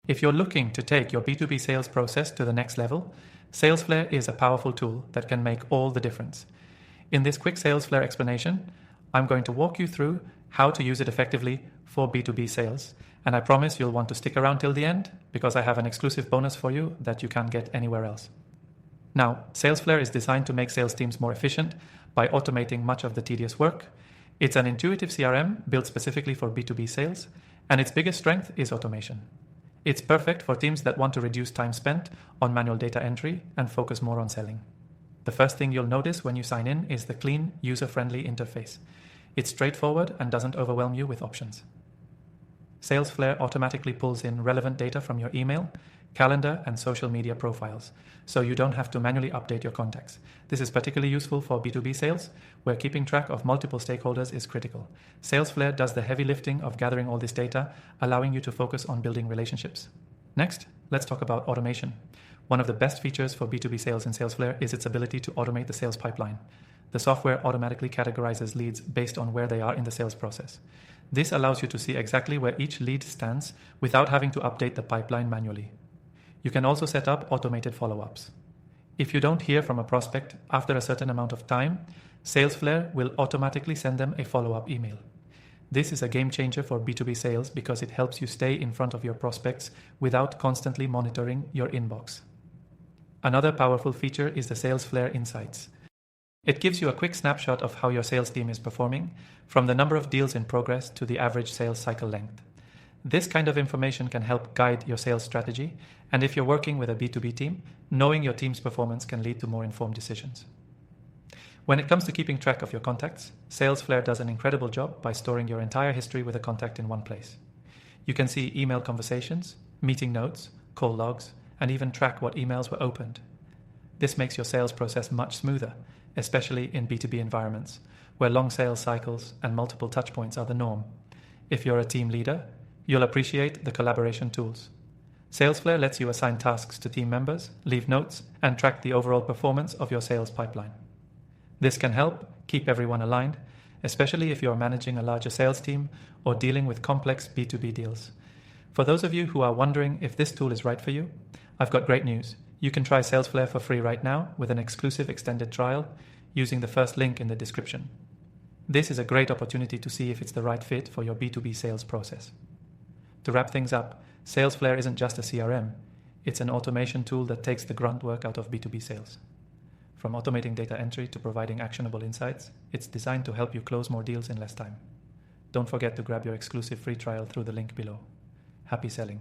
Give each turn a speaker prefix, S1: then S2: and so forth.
S1: If you're looking to take your B2B sales process to the next level, Salesflare is a powerful tool that can make all the difference. In this quick Salesflare explanation, I'm going to walk you through how to use it effectively for B2B sales. And I promise you'll want to stick around till the end because I have an exclusive bonus for you that you can't get anywhere else. Now, Salesflare is designed to make sales teams more efficient by automating much of the tedious work. It's an intuitive CRM built specifically for B2B sales, and its biggest strength is automation. It's perfect for teams that want to reduce time spent on manual data entry and focus more on selling. The first thing you'll notice when you sign in is the clean, user-friendly interface. It's straightforward and doesn't overwhelm you with options. Salesflare automatically pulls in relevant data from your email, calendar, and social media profiles, so you don't have to manually update your contacts. This is particularly useful for B2B sales, where keeping track of multiple stakeholders is critical. Salesflare does the heavy lifting of gathering all this data, allowing you to focus on building relationships. Next, let's talk about automation. One of the best features for B2B sales in Salesflare is its ability to automate the sales pipeline. The software automatically categorizes leads based on where they are in the sales process. This allows you to see exactly where each lead stands without having to update the pipeline manually. You can also set up automated follow-ups. If you don't hear from a prospect after a certain amount of time, Salesflare will automatically send them a follow-up email. This is a game changer for B2B sales because it helps you stay in front of your prospects without constantly monitoring your inbox. Another powerful feature is the Salesflare Insights. It gives you a quick snapshot of how your sales team is performing, from the number of deals in progress to the average sales cycle length. This kind of information can help guide your sales strategy, and if you're working with a B2B team, knowing your team's performance can lead to more informed decisions. When it comes to keeping track of your contacts, Salesflare does an incredible job by storing your entire history with a contact in one place. You can see email conversations, meeting notes, call logs, and even track what emails were opened. This makes your sales process much smoother, especially in B2B environments, where long sales cycles and multiple touchpoints are the norm. If you're a team leader, you'll appreciate the collaboration tools. Salesflare lets you assign tasks to team members, leave notes, and track the overall performance of your sales pipeline. This can help keep everyone aligned, especially if you're managing a larger sales team or dealing with complex B2B deals. For those of you who are wondering if this tool is right for you, I've got great news. You can try Salesflare for free right now with an exclusive extended trial using the first link in the description. This is a great opportunity to see if it's the right fit for your B2B sales process. To wrap things up, Salesflare isn't just a CRM, it's an automation tool that takes the grunt work out of B2B sales. From automating data entry to providing actionable insights, it's designed to help you close more deals in less time. Don't forget to grab your exclusive free trial through the link below. Happy selling!